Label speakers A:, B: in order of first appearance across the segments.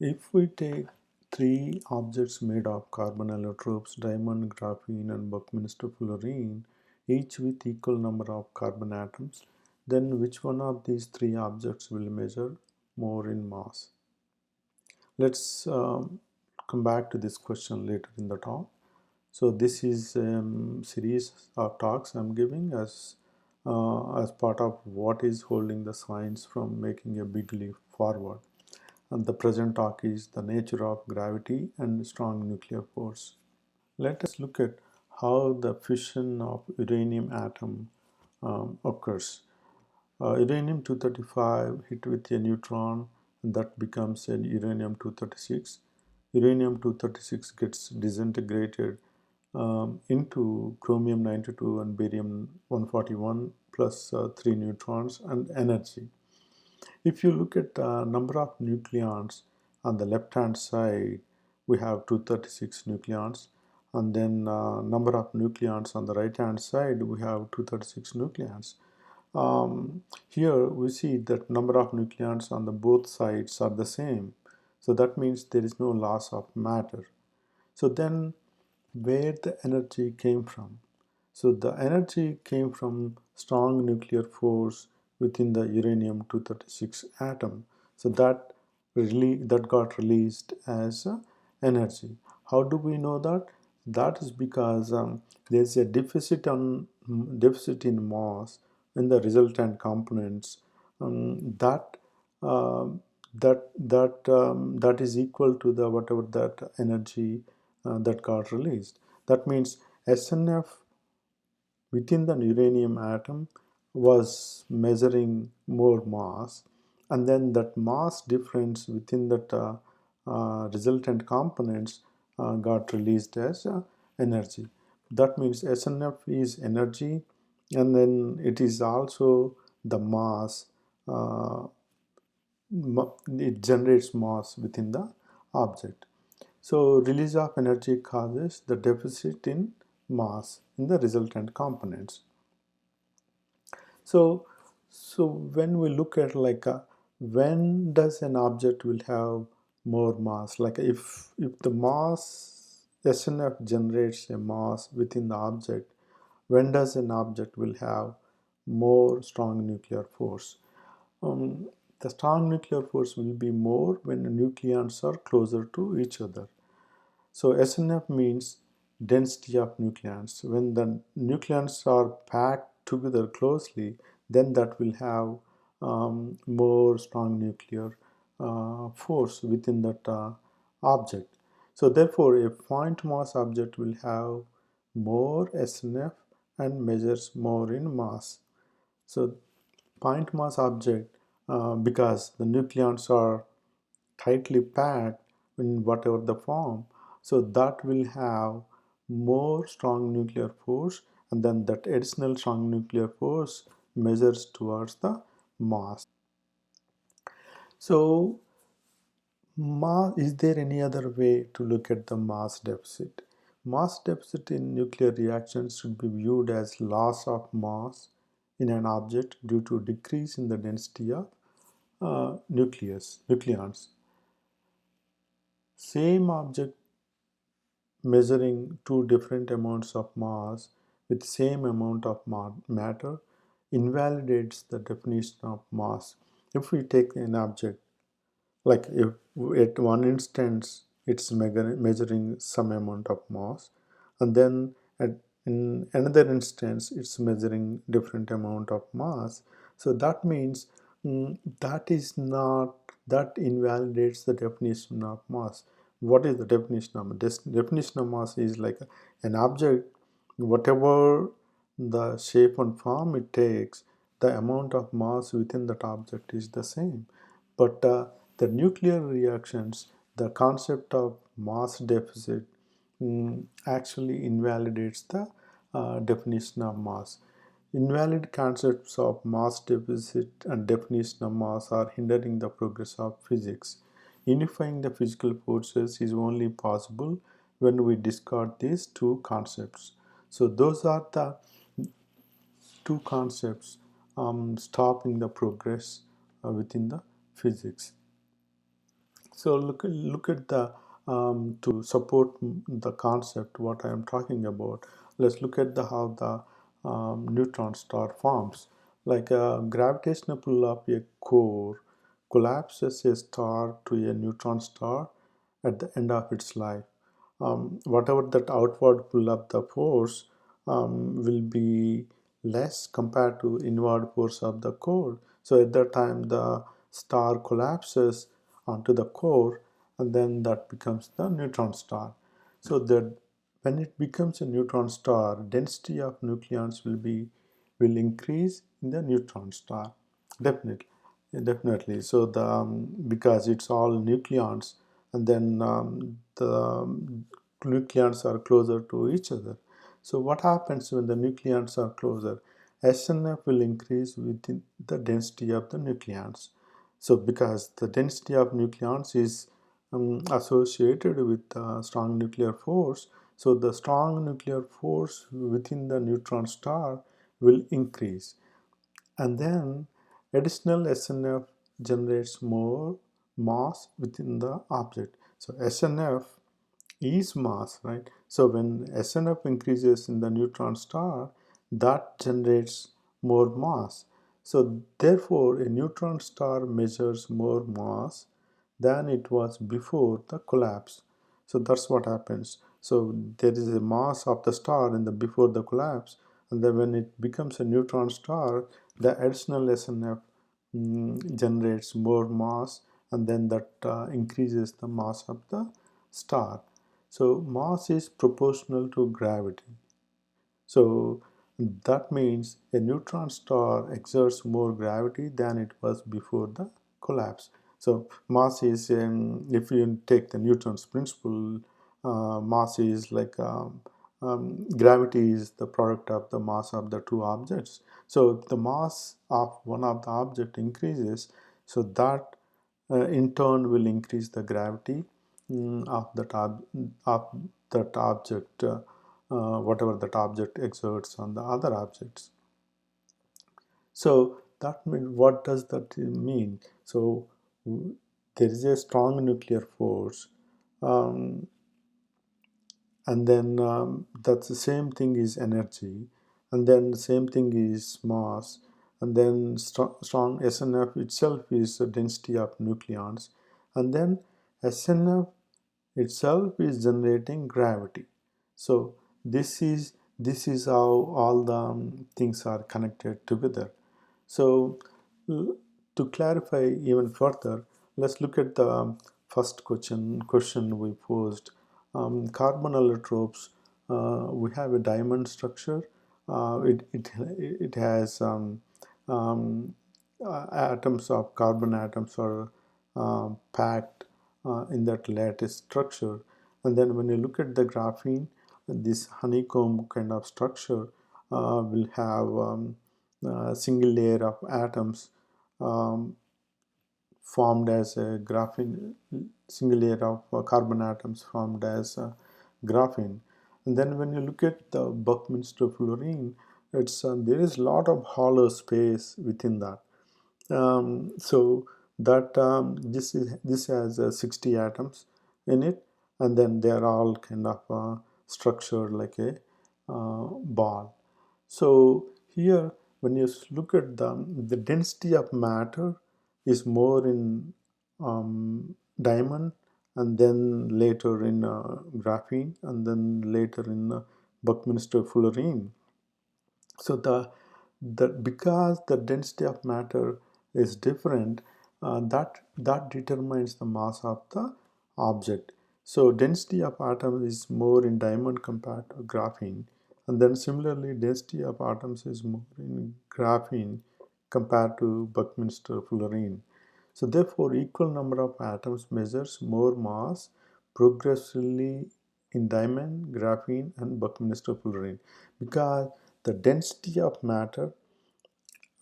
A: If we take three objects made of carbon allotropes, diamond, graphene, and Buckminster fullerene, each with equal number of carbon atoms, then which one of these three objects will measure more in mass? Let's come back to this question later in the talk. So this is series of talks I'm giving as part of what is holding the science from making a big leap forward. And the present talk is the nature of gravity and strong nuclear force. Let us look at how the fission of uranium atom occurs. Uranium-235 hit with a neutron and that becomes an uranium-236. Uranium-236 gets disintegrated into chromium-92 and barium-141 plus 3 neutrons and energy. If you look at the number of nucleons on the left hand side, we have 236 nucleons, and then number of nucleons on the right hand side, we have 236 nucleons. Here we see that number of nucleons on the both sides are the same, so that means there is no loss of matter. So then where the energy came from? So the energy came from strong nuclear force within the uranium-236 atom. So that got released as energy. How do we know that? That is because there's a deficit in mass in the resultant components that that is equal to the whatever that energy that got released. That means SNF within the uranium atom was measuring more mass, and then that mass difference within that resultant components got released as energy. That means SNF is energy, and then it is also the mass. It generates mass within the object. So release of energy causes the deficit in mass in the resultant components. So when we look at when does an object will have more mass? Like if the mass SNF generates a mass within the object, when does an object will have more strong nuclear force? The strong nuclear force will be more when the nucleons are closer to each other. So SNF means density of nucleons. When the nucleons are packed together closely, then that will have more strong nuclear force within that object. So therefore, a point mass object will have more SNF and measures more in mass. So point mass object, because the nucleons are tightly packed in whatever the form, so that will have more strong nuclear force, and then that additional strong nuclear force measures towards the mass. So is there any other way to look at the mass deficit? Mass deficit in nuclear reactions should be viewed as loss of mass in an object due to decrease in the density of nucleons. Same object measuring two different amounts of mass with same amount of matter invalidates the definition of mass. If we take an object, like if at one instance it's measuring some amount of mass, and then in another instance it's measuring different amount of mass, so that means that invalidates the definition of mass. What is the definition of mass? Definition of mass is like an object, whatever the shape and form it takes, the amount of mass within that object is the same. But the nuclear reactions, the concept of mass deficit actually invalidates the definition of mass. Invalid concepts of mass deficit and definition of mass are hindering the progress of physics. Unifying the physical forces is only possible when we discard these two concepts. So those are the two concepts stopping the progress within the physics. So look at the to support the concept what I am talking about. Let's look at the how the neutron star forms. Like a gravitational pull of a core collapses a star to a neutron star at the end of its life. Whatever that outward pull of the force will be less compared to inward force of the core. So at that time the star collapses onto the core, and then that becomes the neutron star. So that when it becomes a neutron star, density of nucleons will increase in the neutron star. Definitely, definitely. So the because it's all nucleons, and then the nucleons are closer to each other. So what happens when the nucleons are closer? SNF will increase within the density of the nucleons. So because the density of nucleons is associated with strong nuclear force, so the strong nuclear force within the neutron star will increase, and then additional SNF generates more mass within the object. So SNF is mass, right? So when SNF increases in the neutron star, that generates more mass. So therefore, a neutron star measures more mass than it was before the collapse. So that's what happens. So there is a mass of the star in the before the collapse, and then when it becomes a neutron star, the additional SNF generates more mass, and then that increases the mass of the star. So mass is proportional to gravity. So that means a neutron star exerts more gravity than it was before the collapse. So mass is, if you take the Newton's principle, mass is like gravity is the product of the mass of the two objects. So if the mass of one of the object increases, so that in turn will increase the gravity of that object, whatever that object exerts on the other objects. So that means, what does that mean? So there is a strong nuclear force, um, and then that's the same thing is energy, and then the same thing is mass, and then strong SNF itself is the density of nucleons, and then SNF itself is generating gravity. So this is how all the things are connected together. So to clarify even further, let's look at the first question we posed. Carbon allotropes, we have a diamond structure. It has atoms of carbon atoms are packed in that lattice structure. And then when you look at the graphene, this honeycomb kind of structure will have a single layer of atoms um, formed as a graphene, single layer of carbon atoms formed as graphene. And then when you look at the Buckminster fluorine, it's there is a lot of hollow space within that. So that this has 60 atoms in it, and then they are all kind of structured like a ball. So here, when you look at the density of matter is more in diamond, and then later in graphene, and then later in Buckminster fullerene. So the because the density of matter is different, that determines the mass of the object. So density of atom is more in diamond compared to graphene, and then similarly density of atoms is more in graphene compared to Buckminster fullerene. So therefore, equal number of atoms measures more mass progressively in diamond, graphene, and Buckminster fullerene, because the density of matter,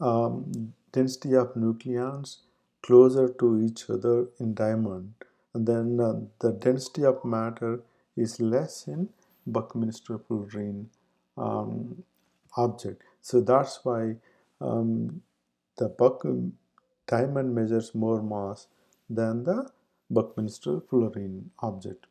A: density of nucleons closer to each other in diamond, and then the density of matter is less in Buckminster fullerene object. So that's why um, the diamond measures more mass than the Buckminster Fullerene object.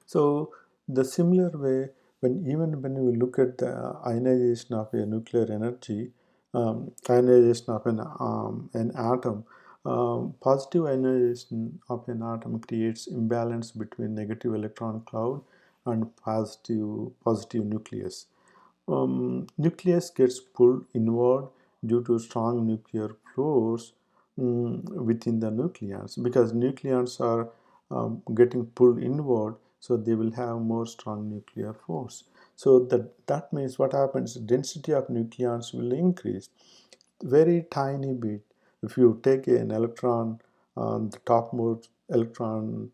A: So the similar way, when we look at the ionization of a nuclear energy, ionization of an atom, positive ionization of an atom creates imbalance between negative electron cloud and positive nucleus. Nucleus gets pulled inward due to strong nuclear force within the nucleons, because nucleons are getting pulled inward, so they will have more strong nuclear force. So that means what happens, density of nucleons will increase very tiny bit. If you take an electron, the topmost electron,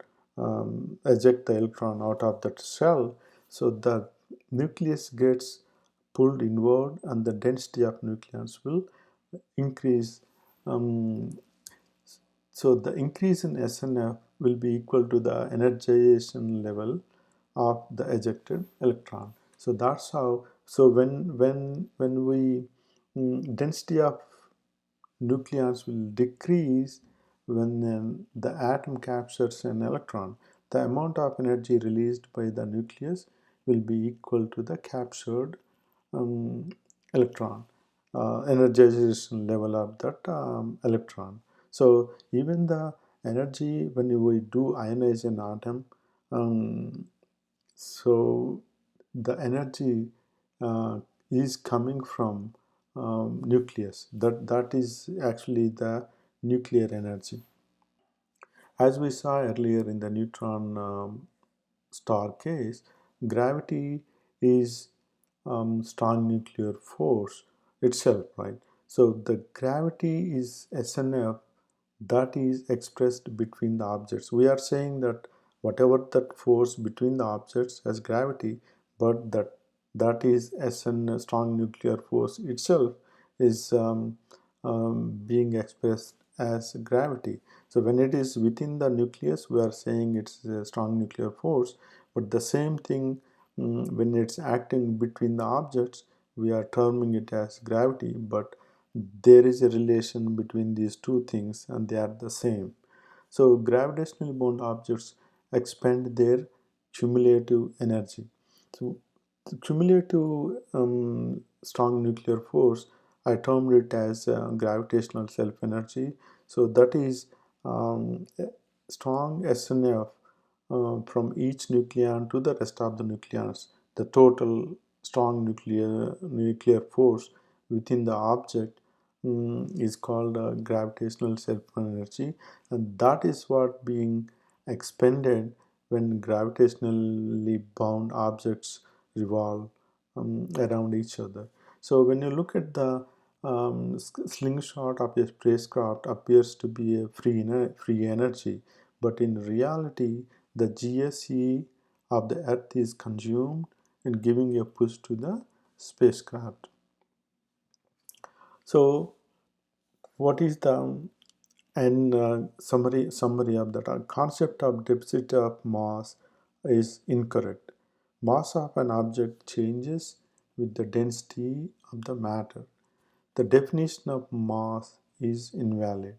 A: eject the electron out of that shell, so the nucleus gets pulled inward and the density of nucleons will increase. Um, so the increase in SNF will be equal to the energization level of the ejected electron. So that's how. So when we density of nucleons will decrease when the atom captures an electron. The amount of energy released by the nucleus will be equal to the captured um, electron, energization level of that electron. So even the energy when we do ionize an atom, um, so the energy is coming from nucleus. That is actually the nuclear energy. As we saw earlier in the neutron star case, gravity is strong nuclear force itself, right? So the gravity is SNF that is expressed between the objects. We are saying that whatever that force between the objects has gravity, but that is SN strong nuclear force itself is being expressed as gravity. So when it is within the nucleus, we are saying it's a strong nuclear force, but the same thing when it's acting between the objects, we are terming it as gravity, but there is a relation between these two things and they are the same. So gravitationally bound objects expend their cumulative energy. So the cumulative strong nuclear force, I termed it as gravitational self-energy. So that is strong SNF from each nucleon to the rest of the nucleons. The total strong nuclear force within the object is called gravitational self-energy, and that is what being expended when gravitationally bound objects revolve around each other. So when you look at the slingshot of a spacecraft appears to be a free energy, but in reality the GSE of the Earth is consumed in giving a push to the spacecraft. So what is the and summary of that concept of deficit of mass is incorrect. Mass of an object changes with the density of the matter. The definition of mass is invalid,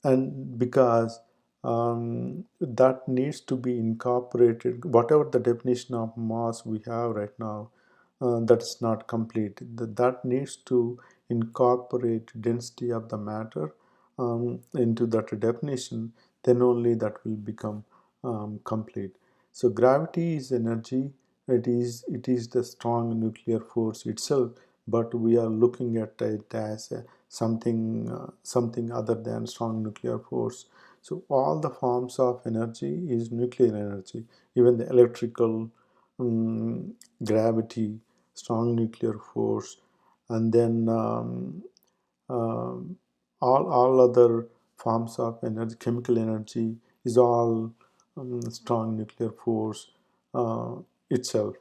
A: and because that needs to be incorporated, whatever the definition of mass we have right now, that's not complete. That needs to incorporate density of the matter into that definition, then only that will become complete. So gravity is energy. It is the strong nuclear force itself, but we are looking at it as something other than strong nuclear force. So all the forms of energy is nuclear energy, even the electrical, gravity, strong nuclear force, and then um, all other forms of energy, chemical energy, is all strong nuclear force itself.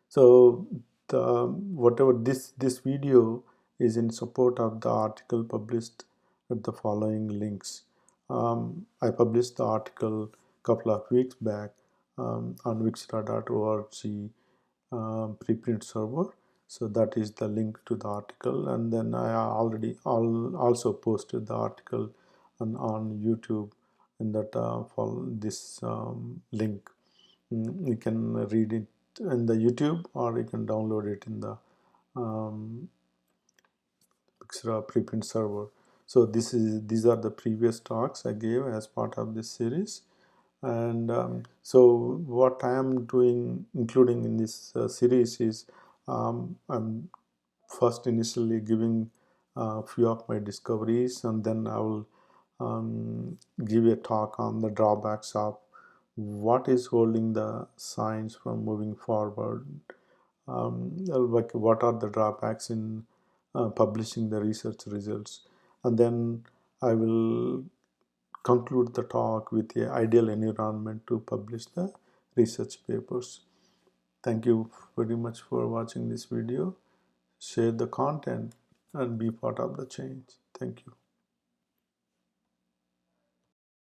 A: So whatever this video is in support of the article published at the following links. I published the article a couple of weeks back on wixra.org preprint server. So that is the link to the article, and then I already also posted the article on YouTube in that for this link. You can read it in the YouTube, or you can download it in the um, Pixra preprint server. So these are the previous talks I gave as part of this series. And so what I am doing, including in this series, is I'm first initially giving a few of my discoveries, and then I will give a talk on the drawbacks of what is holding the science from moving forward, like what are the drawbacks in publishing the research results, and then I will conclude the talk with the ideal environment to publish the research papers. Thank you very much for watching this video. Share the content and be part of the change. Thank you.